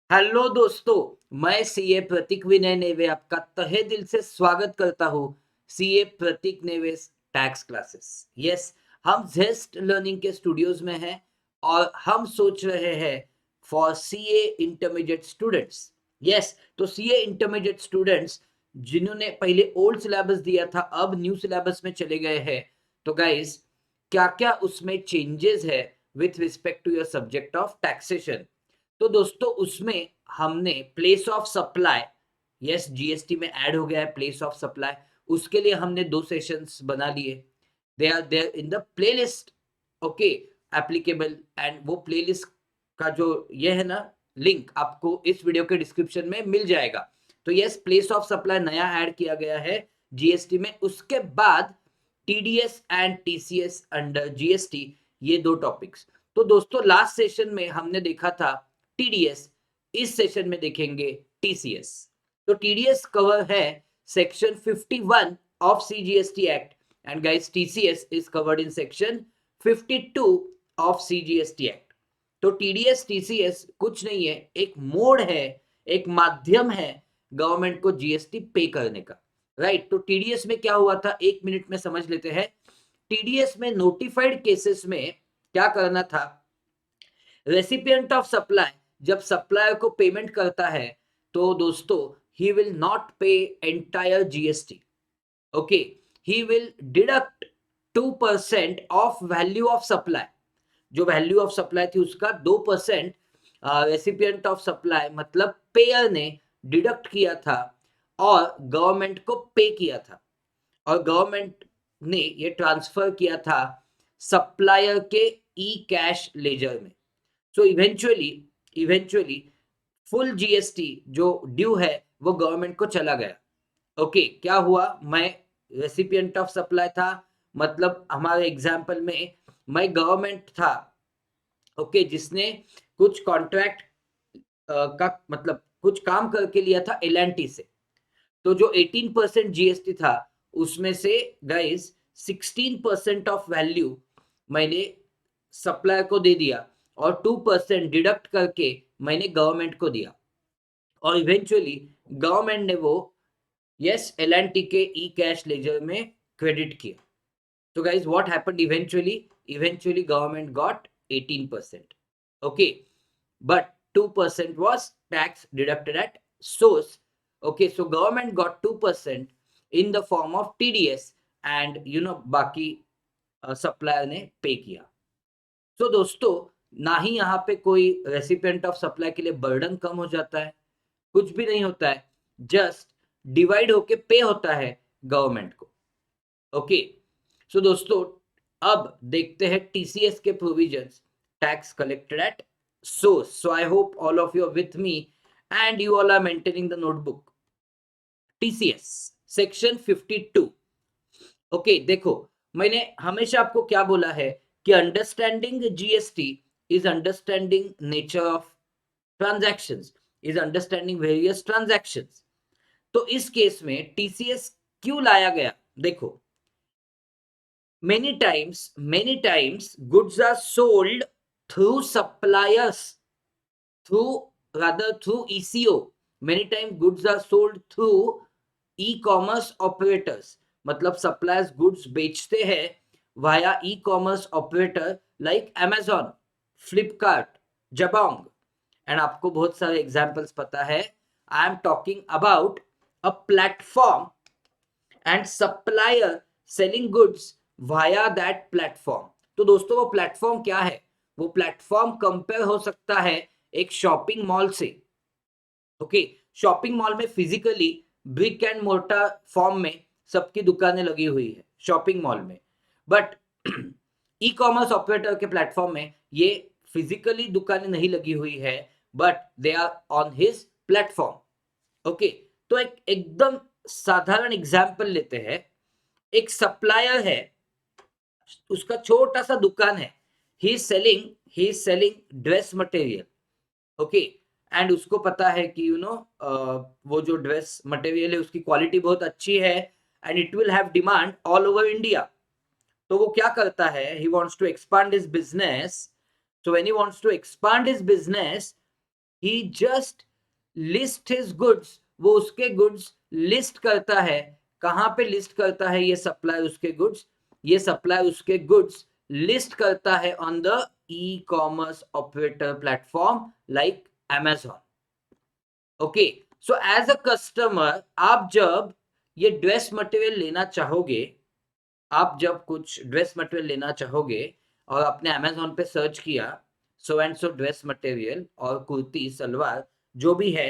Hello दोस्तों, मैं CA प्रतीक विनय नेवे आपका तहे दिल से स्वागत करता हूँ सीए प्रतीक नेवे टैक्स क्लासेस। यस, हम जेस्ट लर्निंग के स्टूडियोज में हैं और हम सोच रहे हैं for CA intermediate students. Yes, तो सीए इंटरमीडिएट स्टूडेंट्स जिन्होंने पहले ओल्ड सिलेबस दिया था अब न्यू सिलेबस में चले गए हैं, तो गाइस क्या क्या उसमें चेंजेस है with respect to your subject of taxation. तो दोस्तों उसमें हमने place of supply, yes GST में ऐड हो गया है प्लेस ऑफ सप्लाई। उसके लिए हमने 2 सेशंस बना लिए। They are there in the playlist, okay, applicable. And वो प्लेलिस्ट का जो ये है ना लिंक आपको इस वीडियो के डिस्क्रिप्शन में मिल जाएगा। तो यस, प्लेस ऑफ सप्लाई नया ऐड किया गया है जीएसटी में। उसके बाद TDS and TCS under GST, ये 2 टॉपिक्स। तो दोस्तों लास्ट सेशन में हमने देखा था टीडीएस, इस सेशन में देखेंगे टीसीएस। तो टीडीएस कवर है section 51 of CGST act and guys TCS is covered in section 52 of CGST act. तो टीडीएस टीसीएस कुछ नहीं है, एक मोड है, एक माध्यम है गवर्नमेंट को जीएसटी पे करने का। राइट, तो टीडीएस में क्या हुआ था 1 मिनट में समझ लेते हैं। टीडीएस में नोटिफाइड केसेस में क्या करना था, रेसिपिएंट ऑफ सप्लाई जब सप्लायर को पेमेंट करता है तो दोस्तों ही विल नॉट पे entire GST, okay, he will deduct 2% of value of supply. जो वैल्यू ऑफ सप्लाई थी उसका 2% रेसिपिएंट ऑफ सप्लाई मतलब पेयर ने डिडक्ट किया था और गवर्नमेंट को पे किया था, और गवर्नमेंट ने ये ट्रांसफर किया था सप्लायर के ई कैश लेजर में। सो इवेंचुअली फुल जीएसटी जो ड्यू है वो गवर्नमेंट को चला गया। ओके, क्या हुआ, मैं रेसिपिएंट ऑफ सप्लाई था, मतलब हमारे एग्जाम्पल में मैं गवर्नमेंट था, ओके, जिसने कुछ कॉन्ट्रैक्ट का मतलब कुछ काम करके लिया था एल से। तो जो 18% जीएसटी था उसमें से गाइस 16% ऑफ वैल्यू मैंने सप्लायर को दे दिया और 2% डिडक्ट करके मैंने गवर्नमेंट को दिया, और इवेंचुअली गवर्नमेंट ने वो यस एल एंड टी के ई कैश लेजर में क्रेडिट किया। तो guys what happened eventually government got 18%, okay, but 2% was tax deducted at source. Okay, so government got 2% in the form of TDS and बाकी supplier ने पे किया। तो दोस्तों ना ही यहाँ पे कोई रेसिपिएंट ऑफ सप्लाई के लिए बर्डन कम हो जाता है, कुछ भी नहीं होता है, जस्ट डिवाइड होके पे होता है गवर्नमेंट को। ओके, सो दोस्तों अब देखते हैं टीसीएस के provisions, tax collected at source. So I hope all of you are with me and you all are maintaining the notebook. TCS section 52। Okay, देखो मैंने हमेशा आपको क्या बोला है कि understanding GST is understanding nature of transactions, is understanding various transactions. तो इस केस में टीसीएस क्यों लाया गया, देखो many times goods are sold through suppliers, through rather through ECO. Many times goods are sold through e-commerce operators, मतलब suppliers goods बेचते हैं via e-commerce operator like Amazon, Flipkart, Jabong, and आपको बहुत सारे examples पता है। I am talking about a platform and supplier selling goods via that platform। तो दोस्तों वो प्लेटफॉर्म क्या है, वो प्लेटफॉर्म कंपेयर हो सकता है एक शॉपिंग मॉल से। ओके, शॉपिंग मॉल में physically brick and mortar form में सबकी दुकानें लगी हुई है शॉपिंग मॉल में, बट ई कॉमर्स ऑपरेटर के प्लेटफॉर्म में ये फिजिकली दुकानें नहीं लगी हुई है, but they are on his platform. Okay, तो एक एकदम साधारण एग्जाम्पल लेते हैं। एक सप्लायर है, उसका छोटा सा दुकान है, he is selling dress material, okay, and उसको पता है कि वो जो ड्रेस मटेरियल है उसकी क्वालिटी बहुत अच्छी है and it will have demand all over India. तो वो क्या करता है, he wants to expand his business. So when he wants to expand his business, he just list his goods, वो उसके गुड्स लिस्ट करता है। कहाँ पे लिस्ट करता है ये सप्लाई उसके गुड्स? ये सप्लाई उसके गुड्स लिस्ट करता है on the e commerce operator platform like Amazon। Okay, so as a customer आप जब ये ड्रेस मटेरियल लेना चाहोगे, आप जब कुछ ड्रेस मटेरियल लेना चाहोगे और आपने अमेजोन पे सर्च किया so and so dress material और कुर्ती सलवार जो भी है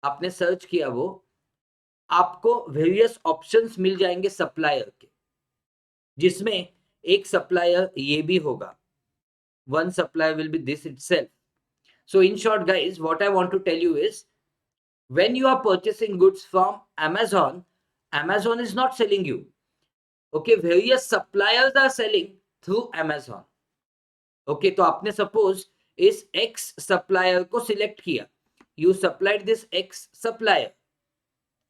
आपने सर्च किया, वो आपको वेरियस ऑप्शंस मिल जाएंगे सप्लायर के, जिसमें एक सप्लायर ये भी होगा, one supplier will be this itself. So in short guys, what I want to tell you is, when you are purchasing goods from Amazon, Amazon is not selling you. Okay, various suppliers are selling through Amazon. Okay, तो आपने suppose इस X supplier को select किया, you supplied this X supplier,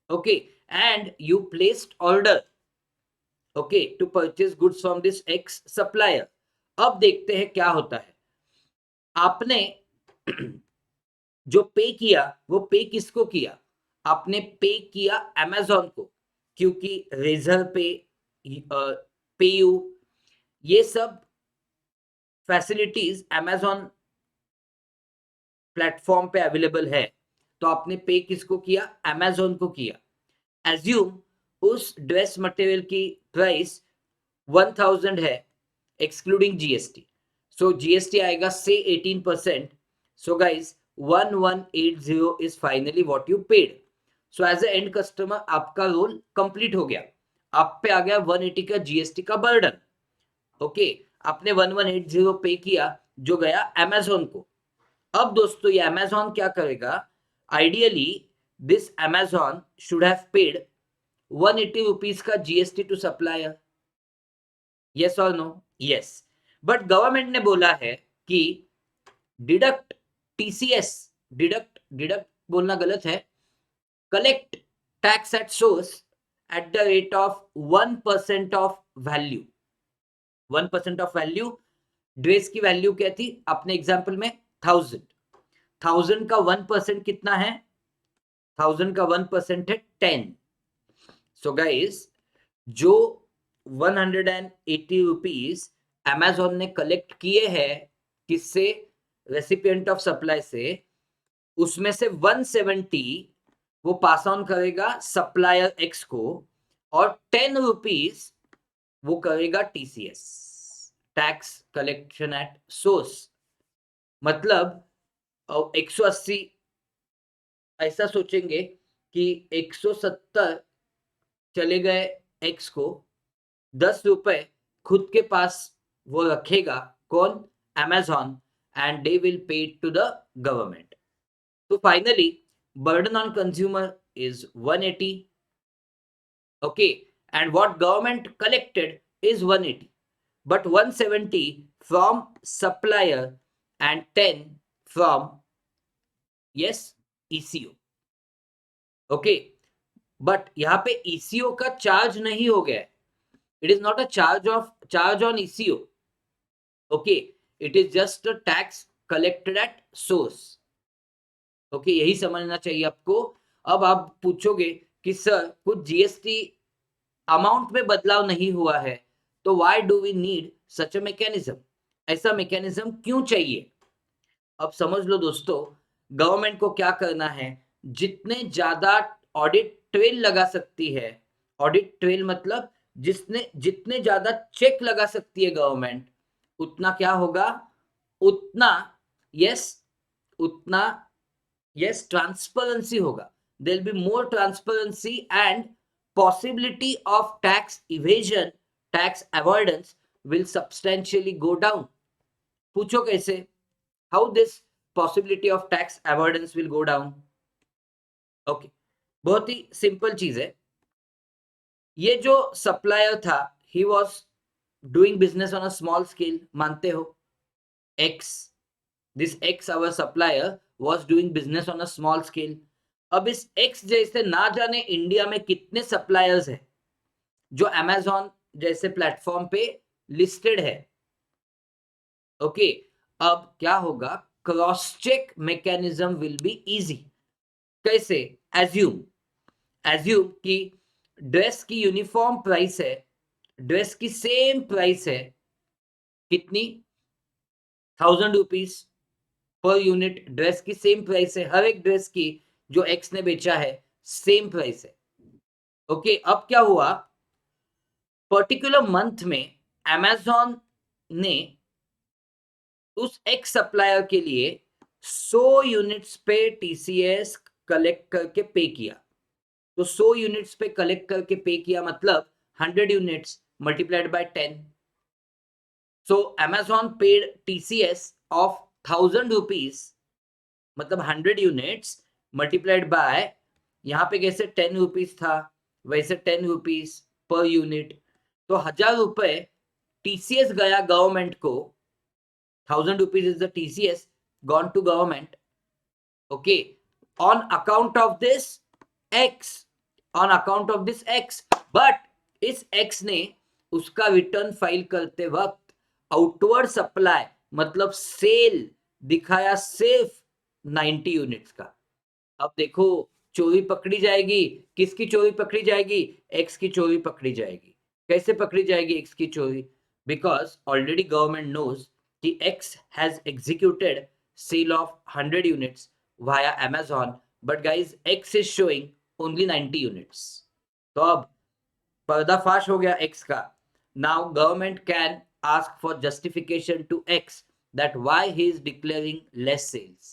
okay, and you placed order, okay, to purchase goods from this X supplier। अब देखते हैं क्या होता है। आपने जो पे किया वो पे किसको किया? आपने पे किया Amazon को, क्योंकि रेजर पे, पेयू, ये सब फैसिलिटीज Amazon प्लेटफॉर्म पे अवेलेबल है। तो आपने पे किसको किया? Amazon को किया। एज्यूम उस ड्रेस मटेरियल की प्राइस 1000 है एक्सक्लूडिंग जीएसटी, सो जीएसटी आएगा से 18%। So guys 1180 is finally what you paid. So as a end customer आपका रोल कंप्लीट हो गया, आप पे आ गया 180 का जीएसटी का बर्डन। ओके, आपने 1180 पे किया जो गया अमेजोन को। अब दोस्तों ये अमेजोन क्या करेगा? Ideally this Amazon should have paid 180 rupees का जीएसटी टू सप्लायर। यस और नो? यस, बट गवर्नमेंट ने बोला है कि डिडक्ट टीसीएस, डिडक्ट डिडक्ट बोलना गलत है, collect tax at source at the rate of 1% of value. 1% of value, dress की वैल्यू क्या थी अपने एग्जाम्पल में? 1000। 1000 का 1% कितना है? 1000 का 1% है 10। सो गाइस जो 180 रुपीज अमेजोन ने कलेक्ट किए हैं किससे? रेसिपिएंट ऑफ सप्लाई से, उसमें से 170 वो पास ऑन करेगा सप्लायर एक्स को, और 10 रुपीज वो करेगा TCS, tax collection at source. मतलब 180, ऐसा सोचेंगे कि 170 चले गए एक्स को, 10 रुपए खुद के पास वो रखेगा, कौन? Amazon, and they will pay it to the government। तो finally burden on consumer is 180, okay, and what government collected is 180, but 170 from supplier and 10 from, yes, ECO। okay, but यहाँ पे ECO का चार्ज नहीं हो गया, it is not a charge on ECO, okay, it is just a tax collected at source। Okay, यही समझना चाहिए आपको। अब आप पूछोगे कि सर कुछ जीएसटी अमाउंट में बदलाव नहीं हुआ है, तो why do we need such a mechanism? ऐसा मैकेनिज्म क्यों चाहिए? अब समझ लो दोस्तों, गवर्नमेंट को क्या करना है, जितने ज्यादा ऑडिट ट्रेल लगा सकती है, ऑडिट ट्रेल मतलब जितने ज्यादा चेक लगा सकती है गवर्नमेंट, उतना क्या होगा? उतना, यस, उतना, yes, transparency होगा। there will be more transparency and possibility of tax evasion, tax avoidance will substantially go down। पूछो कैसे? how this possibility of tax avoidance will go down? okay, बहुत ही सिंपल चीज है। ये जो सप्लायर था, he was doing business on a small scale, मानते हो? X, this X our supplier was doing business on a small scale। अब इस X जैसे ना जाने इंडिया में कितने सप्लायर्स हैं जो Amazon जैसे प्लेटफॉर्म पे लिस्टेड है। ओके, अब क्या होगा? Cross check mechanism will be easy. कैसे? एज्यूम कि ड्रेस की यूनिफॉर्म प्राइस है, ड्रेस की सेम प्राइस है, कितनी? 1000 रुपीज पर यूनिट. ड्रेस की सेम प्राइस है, हर एक ड्रेस की जो एक्स ने बेचा है सेम प्राइस है. ओके, अब क्या हुआ? पर्टिकुलर मंथ में अमेजॉन ने उस एक्स सप्लायर के लिए 100 यूनिट्स पे टीसीएस कलेक्ट करके पे किया. तो 100 यूनिट्स पे कलेक्ट करके पे किया मतलब 100 units multiplied by 10. So Amazon paid TCS of 1000 rupees, मतलब 100 यूनिट्स मल्टीप्लाइड बाय, यहाँ पे कैसे 10 रुपीज था वैसे 10 रुपीज पर यूनिट. तो 1000 रुपए टीसीएस गया गवर्नमेंट को. 1000 rupees is the TCS gone to government. Okay, on account of this X, on account of this X, but इस X ने उसका रिटर्न फाइल करते वक्त आउटवर्ड सप्लाई मतलब सेल दिखाया सिर्फ 90 यूनिट्स का. अब देखो, चोरी पकड़ी जाएगी. किसकी चोरी पकड़ी जाएगी? एक्स की चोरी पकड़ी जाएगी. कैसे पकड़ी जाएगी एक्स की चोरी? बिकॉज ऑलरेडी गवर्नमेंट नोज कि X has executed sale of 100 units via Amazon, but guys, X is showing only 90 units. तो अब पर्दाफाश हो गया X का. Now government can ask for justification to X that why he is declaring less sales.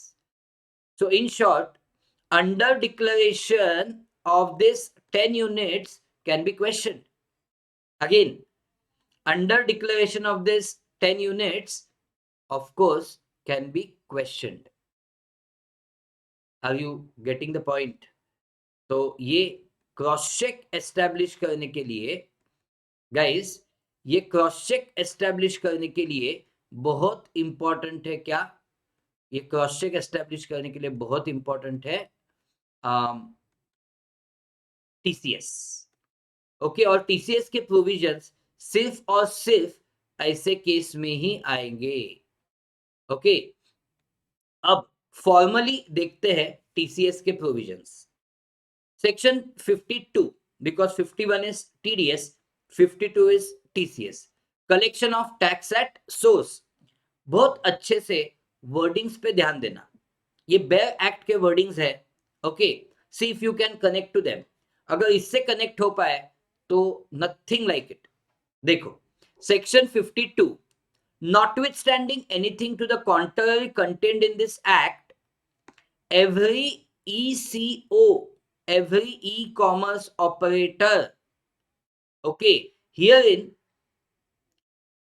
So in short, under declaration of this 10 units can be questioned. Again, under declaration of this 10 units of course can be questioned. Are you getting the point? तो ये cross check establish करने के लिए guys, ये cross check establish करने के लिए बहुत इंपॉर्टेंट है. क्या? ये क्रॉस चेक एस्टेब्लिश करने के लिए बहुत इंपॉर्टेंट है टीसीएस. ओके, और टीसीएस के प्रोविजंस सिर्फ और सिर्फ ऐसे केस में ही आएंगे. ओके, अब फॉर्मली देखते हैं टीसीएस के provisions. Section 52, because 51 is TDS, 52 is TCS. Collection of tax at source. बहुत अच्छे से वर्डिंग्स पे ध्यान देना. ये बेयर एक्ट के वर्डिंग्स है. Okay, see if you can connect to them. अगर इससे कनेक्ट हो पाए तो नथिंग लाइक इट. देखो, section 52, notwithstanding anything to the contrary contained in this act, every ECO, every e-commerce operator, okay,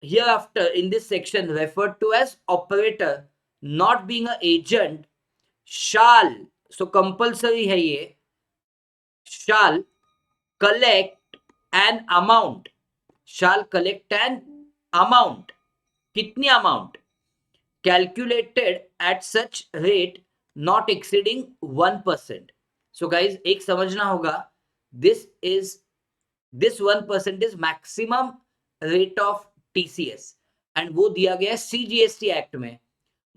hereafter in this section referred to as operator, not being an agent, shall, so compulsory है ये, shall collect an amount, shall collect an amount. कितनी amount? Calculated at such rate not exceeding 1%. So guys, एक समझना होगा, this 1% is maximum rate of TCS and वो दिया गया है सीजीएसटी एक्ट में,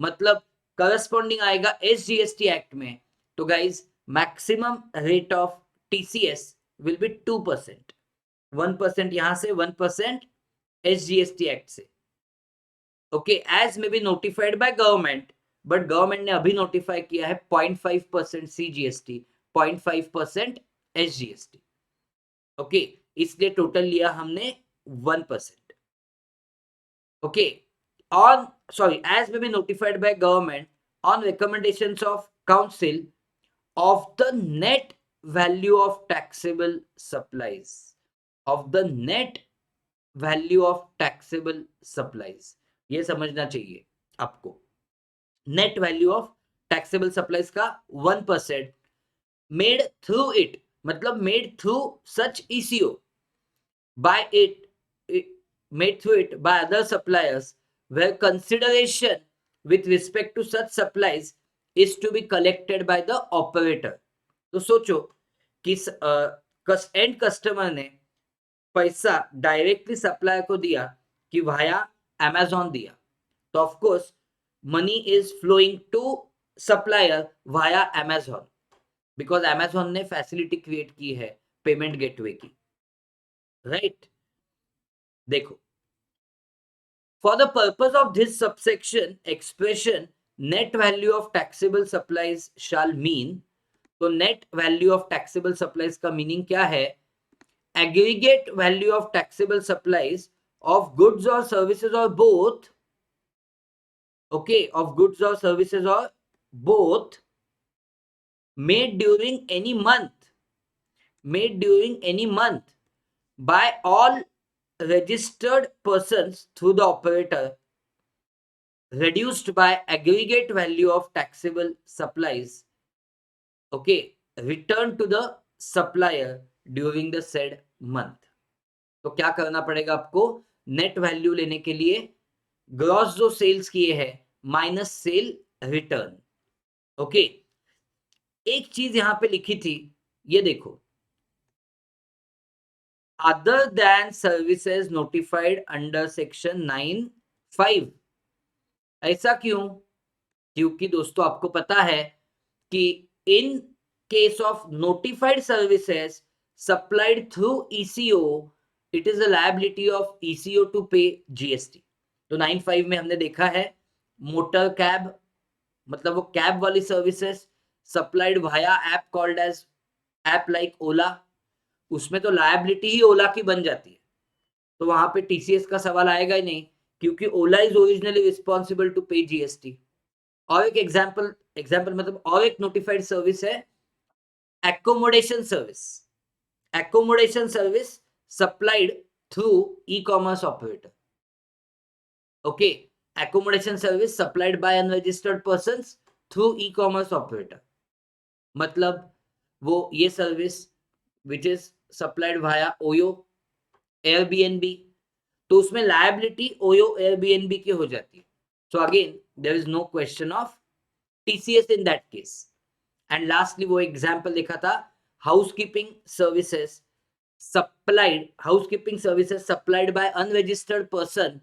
मतलब करस्पॉन्डिंग आएगा एसजीएसटी एक्ट में. तो guys, maximum rate of TCS will be 2%. 1% यहां से, 1% एसजीएसटी एक्ट से. Okay, as may be notified by government, but government ने अभी नोटिफाई किया है 0.5% सीजीएसटी, 0.5% एसजीएसटी. ओके, इसलिए टोटल लिया हमने 1%. Okay, on sorry, as may be notified by government on recommendations of council of the net value of taxable supplies, of the net value of taxable supplies. ये समझना चाहिए आपको. Net value of taxable supplies का 1% made through it, मतलब made through such ECO by it, made through it by other suppliers where consideration with respect to such supplies is to be collected by the operator. तो सोचो कि and customer ने पैसा directly supplier को दिया कि via Amazon दिया, तो of course money is flowing to supplier via Amazon, because Amazon ने फैसिलिटी क्रिएट की है पेमेंट गेटवे की, राइट? देखो, for the purpose of this subsection expression net value of taxable supplies shall mean, तो net value of taxable supplies का meaning क्या है? Aggregate value of taxable supplies of goods or services or both, okay, of goods or services or both made during any month, made during any month by all registered persons through the operator, reduced by aggregate value of taxable supplies, okay, returned to the supplier during the said month. तो क्या करना पड़ेगा आपको? Net value लेने के लिए gross जो sales किए हैं माइनस सेल रिटर्न, ओके। एक चीज यहां पे लिखी थी, ये देखो, other than services notified under section 9(5). ऐसा क्यों? क्योंकि दोस्तों आपको पता है कि in case of notified services supplied through ECO, it is a liability of ECO to pay GST. तो 9(5) में हमने देखा है मोटर कैब, मतलब वो कैब वाली services supplied via app called as app like Ola, उसमें तो लायबिलिटी ही ओला की बन जाती है, तो वहां पे टीसीएस का सवाल आएगा ही नहीं, क्योंकि Ola is originally responsible to pay GST. और एक एग्जाम्पल मतलब और एक नोटिफाइड सर्विस है accommodation service, accommodation service supplied through e commerce operator, okay, accommodation service supplied by unregistered persons through e commerce operator, मतलब वो ये service which is supplied via OYO Airbnb, तो उसमें लायबिलिटी ओयो एयरबीएनबी की हो जाती है। So again there is no question of TCS in that case. And lastly वो एग्जांपल देखा था housekeeping services supplied by unregistered person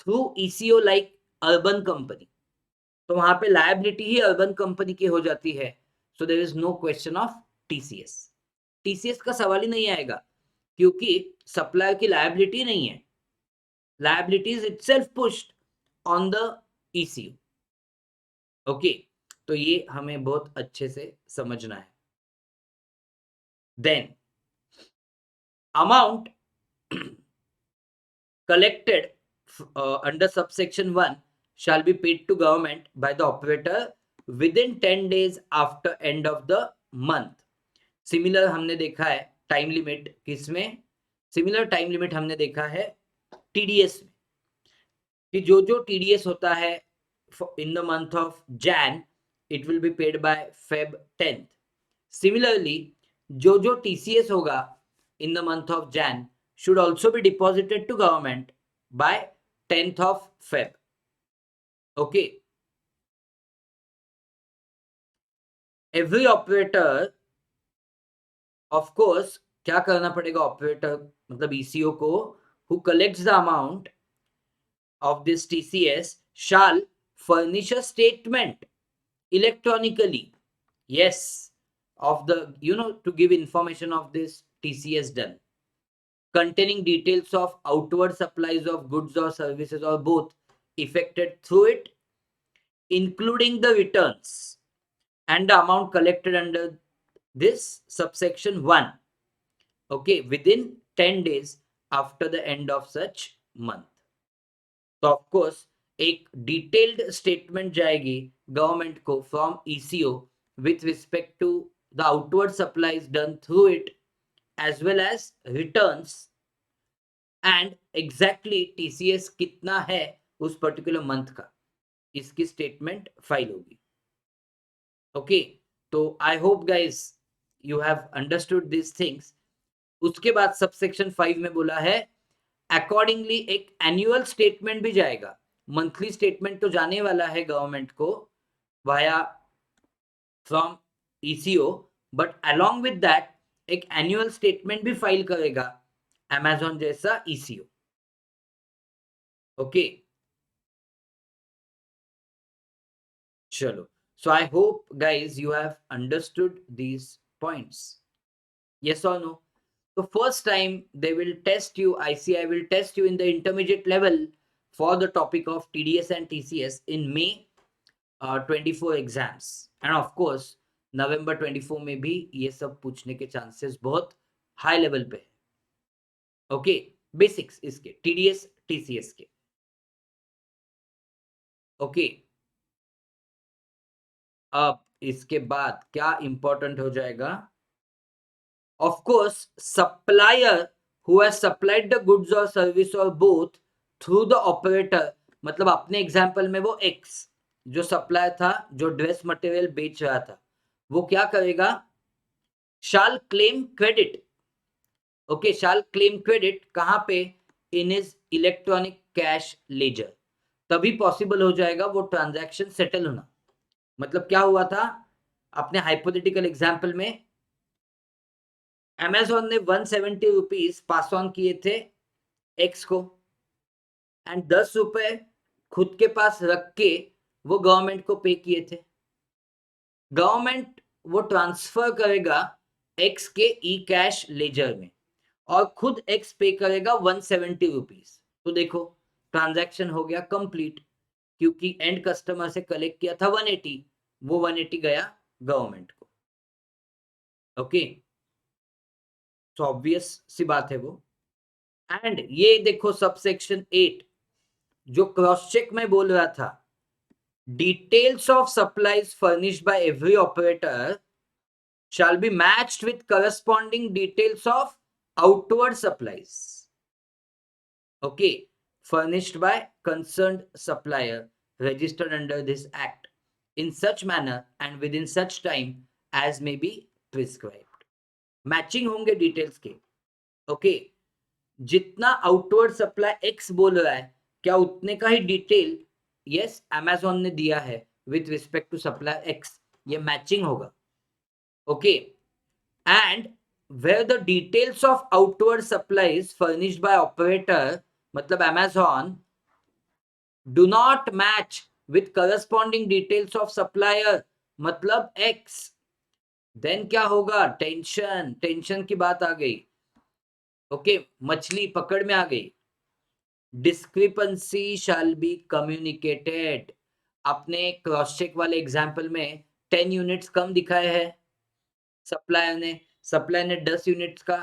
through eco like urban company, तो वहां पे लायबिलिटी ही अर्बन कंपनी की हो जाती है। So there is no question of TCS. TCS का सवाल ही नहीं आएगा, क्योंकि सप्लायर की लायबिलिटी नहीं है, liability is itself pushed on the ECO, okay. तो ये हमें बहुत अच्छे से समझना है। Then amount collected under subsection 1 shall be paid to government by the operator within 10 days after end of the month. Similar हमने देखा है टाइम लिमिट किसमें? सिमिलर टाइम लिमिट हमने देखा है टीडीएस में, कि जो जो टीडीएस होता है in the month of Jain it will be paid by Feb 10th। Similarly जो जो टीसीएस होगा in the month of Jan should also be deposited to government by 10th of Feb. Okay. Every operator, of course, क्या करना पड़ेगा operator मतलब eco को, who collects the amount of this TCS shall furnish a statement electronically, yes, of the, to give information of this TCS done, containing details of outward supplies of goods or services or both effected through it, including the returns and the amount collected under this subsection 1, okay, within 10 days after the end of such month. तो of course एक detailed statement जाएगी government को from ECO with respect to the outward supplies done through it as well as returns and exactly TCS कितना है उस particular month का, इसकी statement file होगी, ओके। तो आई hope guys you have understood this things. उसके बाद सबसेक्शन 5 में बोला है अकॉर्डिंगली एक एनुअल स्टेटमेंट भी जाएगा, मंथली स्टेटमेंट तो जाने वाला है गवर्नमेंट को via from eco, but along with that एक एनुअल स्टेटमेंट भी फाइल करेगा अमेजॉन जैसा ईसीओ, ओके। चलो, so I hope guys you have understood these points. Yes or no? So first time they will test you, ICI will test you in the intermediate level for the topic of TDS and TCS in May 24 exams and of course November 24 में भी ये सब पूछने के chances बहुत high level पे है. Okay, basics इसके टीडीएस टीसीएस के. ओके, अब इसके बाद क्या इंपॉर्टेंट हो जाएगा? Of course supplier who has supplied the goods और सर्विस और बोथ थ्रू द ऑपरेटर, मतलब अपने एग्जांपल में वो एक्स जो सप्लायर था, जो ड्रेस मटेरियल बेच रहा था, वो क्या करेगा? शाल क्लेम क्रेडिट. ओके, शाल क्लेम क्रेडिट कहां पे? इन इज इलेक्ट्रॉनिक कैश लेजर. तभी पॉसिबल हो जाएगा वो ट्रांजैक्शन सेटल होना. मतलब क्या हुआ था अपने हाइपोथेटिकल एग्जांपल में? अमेजोन ने 170 रुपीज पास ऑन किए थे एक्स को एंड 10 रुपए खुद के पास रख के वो गवर्नमेंट को पे किए थे. गवर्नमेंट वो ट्रांसफर करेगा एक्स के ई कैश लेजर में और खुद एक्स पे करेगा 170 रुपीज. तो देखो ट्रांजैक्शन हो गया कंप्लीट, क्योंकि एंड कस्टमर से कलेक्ट किया था 180, वो 180 गया गवर्नमेंट को. ओके, तो ऑब्वियस सी बात है वो. एंड ये देखो सबसेक्शन 8 जो क्रॉस चेक में बोल रहा था, details of supplies furnished bye every operator shall be matched with corresponding details of outward supplies. Okay, furnished by concerned supplier registered under this act in such manner and within such time as may be prescribed. Matching होंगे details के. Okay, जितना outward supply x बोल रहा है, क्या उतने का ही detail yes Amazon ने दिया है with respect to supply X? ये मैचिंग होगा. Okay, and where the details of outward supplies furnished by operator मतलब Amazon do not match with corresponding details of supplier मतलब X, then क्या होगा? Tension, tension की बात आ गई. ओके, मछली पकड़ में आ गई. Discrepancy shall be communicated. अपने क्रॉस चेक वाले एग्जांपल में 10 यूनिट्स कम दिखाए हैं सप्लायर ने 10 यूनिट्स का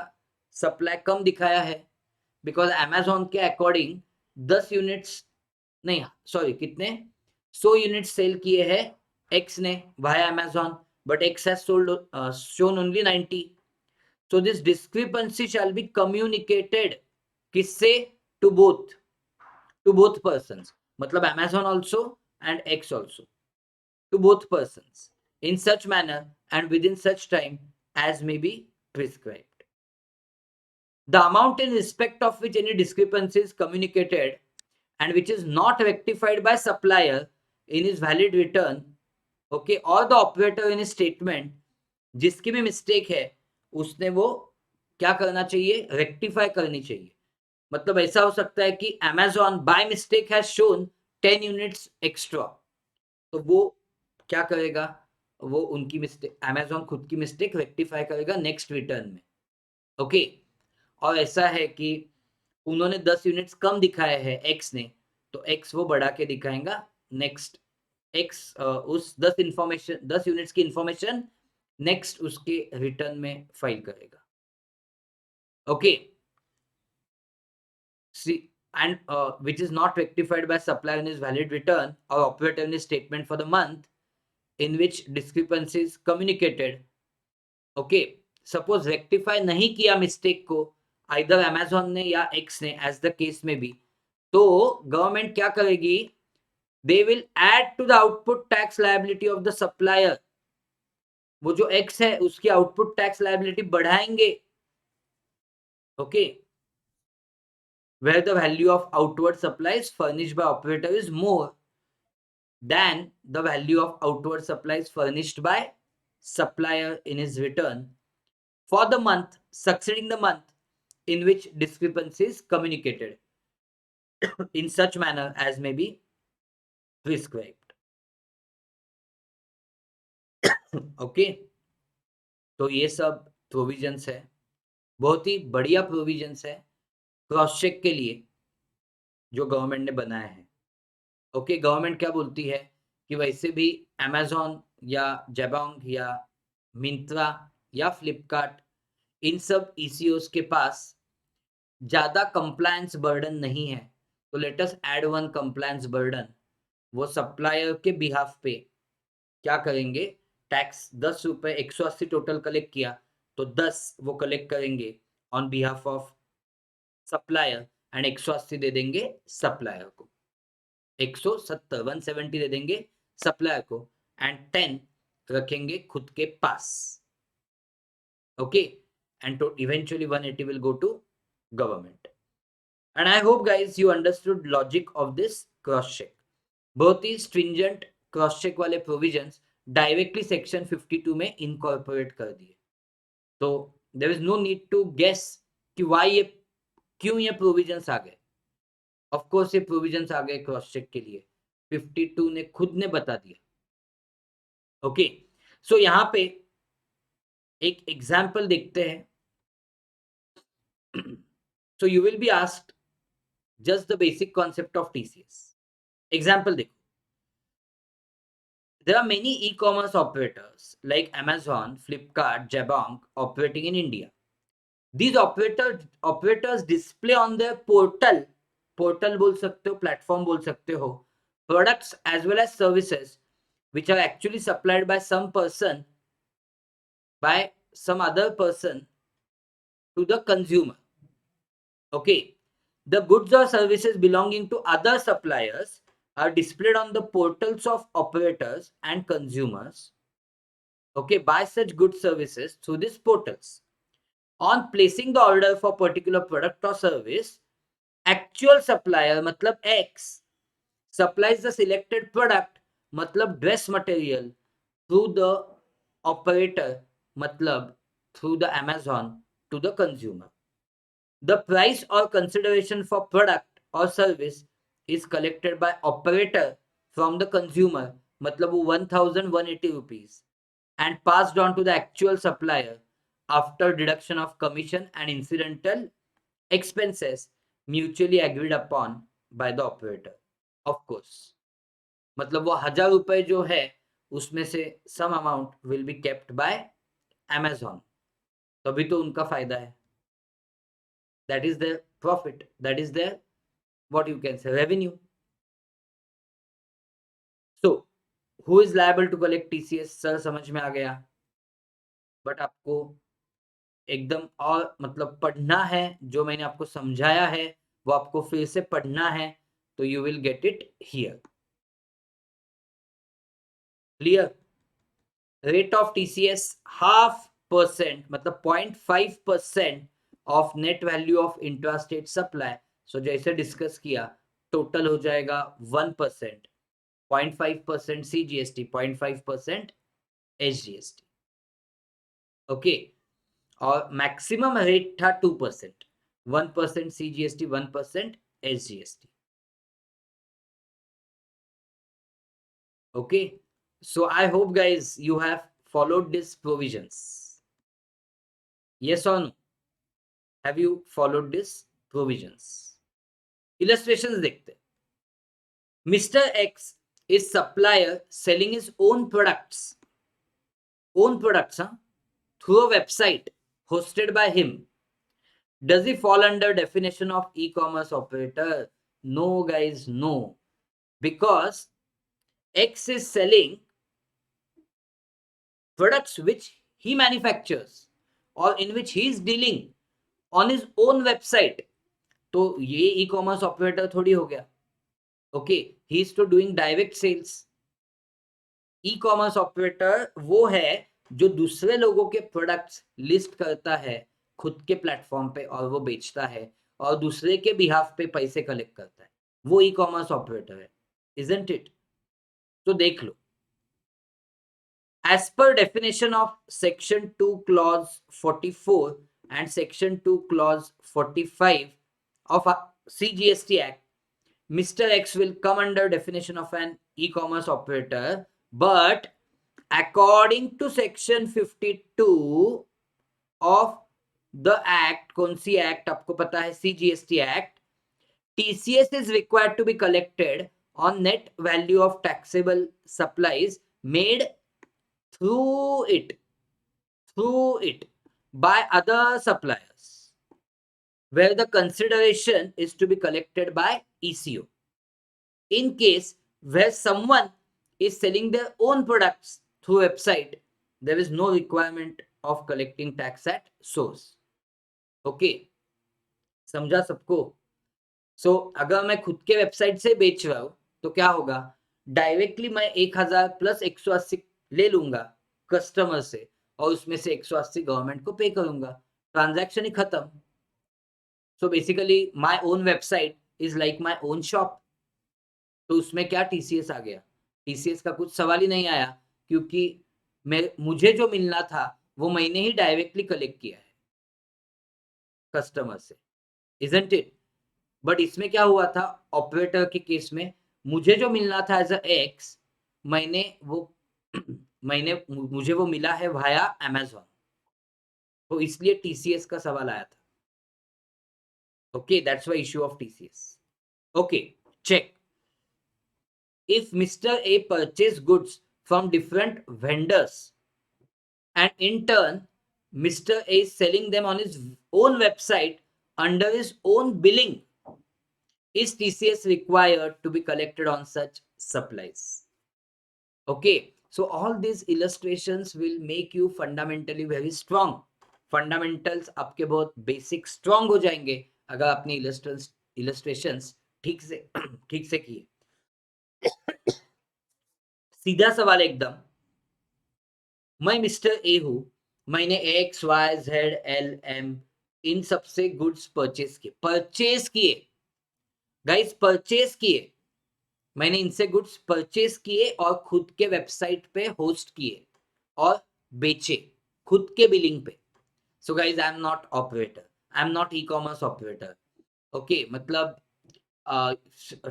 सप्लाई कम दिखाया है, बिकॉज अमेजोन के अकॉर्डिंग 10 यूनिट्स नहीं, सॉरी कितने 100 यूनिट्स सेल किए हैं एक्स ने via Amazon, but x has sold shown only 90. So this discrepancy shall be communicated किससे? टू बोथ पर्सन्स, मतलब Amazon also and x also, to both persons in such manner and within such time as may be prescribed. The amount in respect of which any discrepancy is communicated and which is not rectified by supplier in his valid return, okay, or the operator in his statement, जिसकी भी mistake है उसने वो क्या करना चाहिए? Rectify करनी चाहिए. मतलब ऐसा हो सकता है कि Amazon by mistake has shown 10 units extra, तो वो क्या करेगा? वो उनकी मिस्टेक, अमेजोन खुद की मिस्टेक रेक्टिफाई करेगा नेक्स्ट रिटर्न में. ओके, और ऐसा है कि उन्होंने 10 यूनिट्स कम दिखाए हैं एक्स ने, तो एक्स वो बढ़ा के दिखाएगा नेक्स्ट. एक्स उस 10 यूनिट्स की इंफॉर्मेशन नेक्स्ट उसके रिटर्न में फाइल करेगा. Okay, and which is not rectified by supplier in his valid return or operator in his statement for the month in which discrepancy is communicated. Okay, suppose rectify नहीं किया mistake को either Amazon ने या x ने, as the case में भी, तो government क्या करेगी? They will add to the output tax liability of the supplier. वो जो एक्स है उसकी आउटपुट टैक्स लायबिलिटी बढ़ाएंगे. Okay, where the value of outward supplies furnished by operator is more than the value of outward supplies furnished by supplier in his return for the month succeeding the month in which discrepancy is communicated in such manner as may be prescribed. Okay, तो ये सब provisions है, बहुत ही बढ़िया provisions है cross check के लिए जो गवर्नमेंट ने बनाया है। ओके, गवर्नमेंट क्या बोलती है कि वैसे भी अमेज़न या जबोंग या मिंत्रा या फ्लिपकार्ट, इन सब ईसीओस के पास ज़्यादा कंप्लायंस बर्डन नहीं है, तो let us add one compliance burden. वो सप्लायर के बिहाफ पे क्या करेंगे, टैक्स ₹10 180 टोटल कलेक्ट किया, तो 10 वो कलेक्ट करेंगे on behalf of supplier and 180 दे देंगे सप्लायर को, 170 170 दे देंगे सप्लायर को एंड 10 रखेंगे खुद के पास। ओके, एंड तो eventually 180 will go to government. And I hope guys you understood logic of this cross check. बहुत ही स्ट्रिंजेंट क्रॉस चेक वाले प्रोविजंस डायरेक्टली सेक्शन 52 में इनकॉर्पोरेट कर दिए, तो there is no need to guess कि why ये, क्यों ये प्रोविजंस आ गए। ऑफ कोर्स ये प्रोविजंस आ गए क्रॉस चेक के लिए, 52 ने खुद ने बता दिया। ओके, सो यहां पे एक एग्जाम्पल देखते हैं। So you will be asked just the basic concept of TCS. Example देखो, there are many e-commerce operators like Amazon, Flipkart, Jabong operating in India. These operators display on their portal बोल सकते हो, platform बोल सकते हो, products as well as services which are actually supplied by some person, by some other person to the consumer. Okay, the goods or services belonging to other suppliers are displayed on the portals of operators and consumers. Okay, buy such goods services through these portals. On placing the order for particular product or service, actual supplier मतलब X supplies the selected product मतलब dress material through the operator मतलब through the Amazon to the consumer. The price or consideration for product or service is collected by operator from the consumer मतलब वो 1180 rupees and passed on to the actual supplier after deduction of commission and incidental expenses mutually agreed upon by the operator. Of course, मतलब वो 1000 रुपए जो है उसमें से some amount will be kept by Amazon, तभी तो उनका फायदा है, that is their profit, that is their what you can say revenue. So who is liable to collect TCS? Sir समझ में आ गया, बट आपको एकदम और मतलब पढ़ना है, जो मैंने आपको समझाया है वो आपको फिर से पढ़ना है, तो you will get it here. Clear? Rate of TCS 0.5% मतलब 0.5% of net value of intrastate supply. So जैसे डिस्कस किया, टोटल हो जाएगा 1%, 0.5% सीजीएसटी, 0.5% एसजीएसटी। ओके, और मैक्सिमम रेट था 2%, 1% CGST, 1% SGST. Okay, so I hope guys you have followed these provisions. Yes or no? Have you followed these provisions? Illustrations देखते हैं। Mr. X is supplier selling his own products, through a website hosted by him. Does he fall under definition of e-commerce operator? No guys, no, because X is selling products which he manufactures or in which he is dealing on his own website, तो ये ई commerce operator थोड़ी हो गया। Okay, he is to doing direct sales. E commerce operator वो है जो दूसरे लोगों के प्रोडक्ट्स लिस्ट करता है खुद के प्लेटफॉर्म पे और वो बेचता है और दूसरे के बिहाफ पे पैसे कलेक्ट करता है, वो ई कॉमर्स ऑपरेटर है, इजंट इट? तो देख लो, as per definition of section 2 clause 44 and section 2 clause 45 of CGST Act, Mr. X will come under definition of an e-commerce operator, but according to section 52 of the act, कौन सी act आपको पता है? CGST act. TCS is required to be collected on net value of taxable supplies made through it by other suppliers, where the consideration is to be collected by ECO. In case where someone is selling their own products through website, there is no requirement of collecting tax at source. Okay, समझा सबको? सो अगर मैं खुद के website से बेच रहा हूं तो क्या होगा? डायरेक्टली मैं 1000 प्लस 180 ले लूंगा कस्टमर से और उसमें से 180 गवर्नमेंट को पे करूंगा, ट्रांजैक्शन ही खत्म. So basically my own website is like my own shop. तो उसमें क्या टीसीएस आ गया? टीसीएस का कुछ सवाल ही नहीं आया, क्योंकि मुझे जो मिलना था वो मैंने ही डायरेक्टली कलेक्ट किया है कस्टमर से, इजंट इट? बट इसमें क्या हुआ था ऑपरेटर के केस में? मुझे जो मिलना था एज अ एक्स, मैंने वो मुझे वो मिला है वाया अमेज़न, तो इसलिए टीसीएस का सवाल आया था. Okay, that's why issue of TCS. Okay, check. If Mr. A purchase goods from different vendors and in turn Mr. A is selling them on his own website under his own billing, is TCS required to be collected on such supplies? Okay, so all these illustrations will make you fundamentally very strong. Fundamentals आपके बहुत basic strong हो जाएंगे अगर आपने illustrations ठीक से किए. सीधा सवाल एकदम. मैं मिस्टर ए हूं, मैंने X Y Z L M इन सबसे गुड्स परचेस किए गाइस, परचेस किए. मैंने इनसे गुड्स परचेस किए और खुद के वेबसाइट पे होस्ट किए और बेचे खुद के बिलिंग पे. So guys, I am not operator, I am not e commerce operator. Okay, मतलब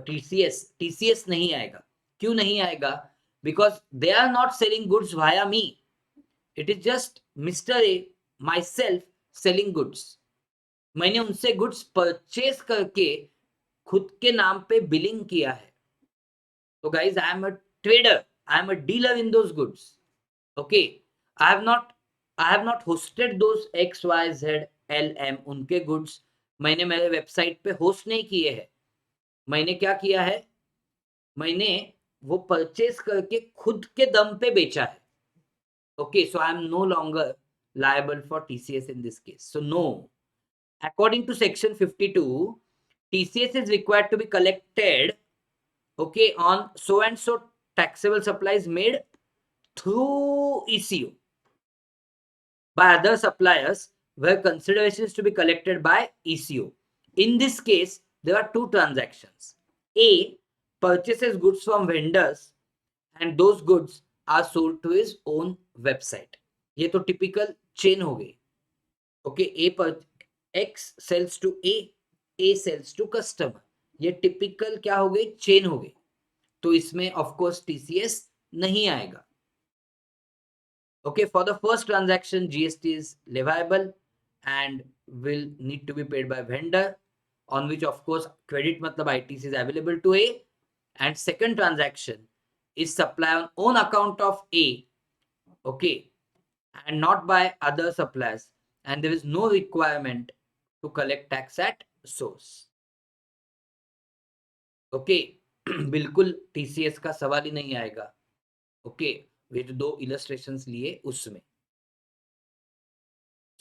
टीसीएस नहीं आएगा. क्यों नहीं आएगा? Because they are not selling goods via me. It is just mister A myself selling goods. मैंने उनसे goods purchase करके खुद के नाम पे बिलिंग किया है. तो guys, I am a trader, I am a dealer in those goods. Okay, I have not hosted those X Y Z L M. उनके गुड्स मैंने मेरे वेबसाइट पे होस्ट नहीं किए हैं. मैंने क्या किया है? मैंने वो परचेस करके खुद के दम पे बेचा है. Okay, so I am no longer liable for TCS in this case. So no. According to section 52, TCS is required to be collected, okay, on so and so taxable supplies made through ECU by other suppliers where consideration is to be collected by ECU. In this case, there are two transactions. A purchases goods from vendors and those goods are sold to his own website. ये तो typical chain हो गई. Okay, A पर X sales to A sales to customer. ये typical क्या हो गई? Chain हो गई. तो इसमें ऑफ कोर्स टीसीएस नहीं आएगा. Okay, for the first transaction GST is leviable and will need to be paid by vendor, on which of course credit matlab ITC is available to A. And second transaction is supply on own account of A, okay, and not by other suppliers, and there is no requirement to collect tax at source. Okay, बिल्कुल TCS का सवाल ही नहीं आएगा. Okay, ये जो दो illustrations लिए उसमें.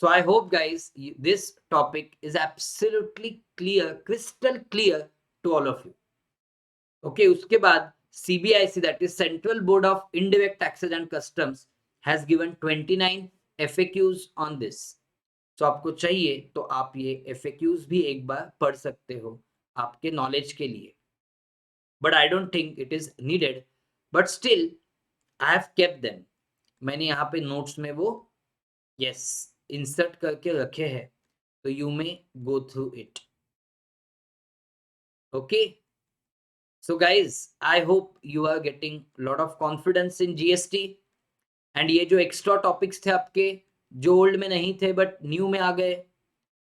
So I hope guys this topic is absolutely clear, crystal clear to all of you. Okay, उसके बाद CBIC, that is Central Board of Indirect Taxes and Customs, has given 29 FAQs on this. So आपको चाहिए तो आप ये FAQs भी एक बार पढ़ सकते हो आपके नॉलेज के लिए. But I don't think it is needed. But still I have kept them. मैंने यहाँ पे नोट्स में वो yes insert करके रखे हैं, तो you may go through it. Okay, so guys, I hope you are getting a lot of confidence in GST. And ये जो एक्स्ट्रा टॉपिक्स थे आपके, जो ओल्ड में नहीं थे बट न्यू में आ गए,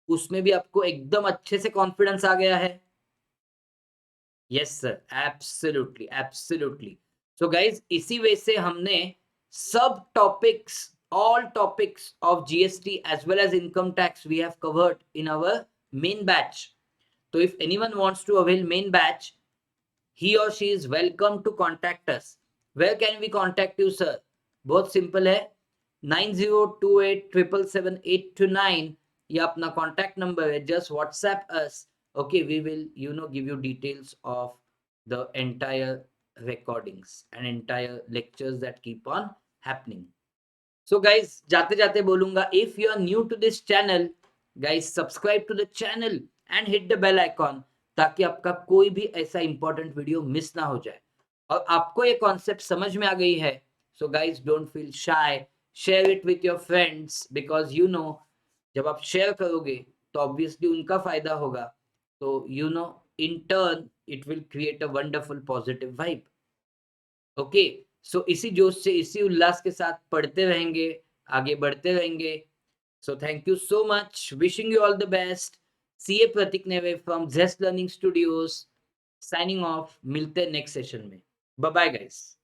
उसमें भी आपको एकदम अच्छे से कॉन्फिडेंस आ गया है? Yes sir, absolutely absolutely. So guys, इसी वे से हमने सब topics, all topics of GST as well as income tax we have covered in our main batch. So if anyone wants to avail main batch, he or she is welcome to contact us. Where can we contact you, sir? बहुत simple है, 9028777829 ये अपना contact number है. Just WhatsApp us. Okay, we will give you details of the entire recordings and entire lectures that keep on happening. So guys, जाते जाते बोलूंगा, if you are new to this channel, guys subscribe to the channel and hit the bell icon, ताकि आपका कोई भी ऐसा important video miss ना हो जाए. और आपको ये कॉन्सेप्ट समझ में आ गई है, so guys don't feel shy, share it with your friends, because जब आप शेयर करोगे तो ऑब्वियसली उनका फायदा होगा. तो in turn it will create a wonderful positive vibe. Okay, so इसी जोश से, इसी उल्लास के साथ पढ़ते रहेंगे, आगे बढ़ते रहेंगे. So thank you so much, wishing you all the best. CA Prateek Neve from Zest Learning Studios signing off. मिलते हैं नेक्स्ट सेशन में. Bye bye guys.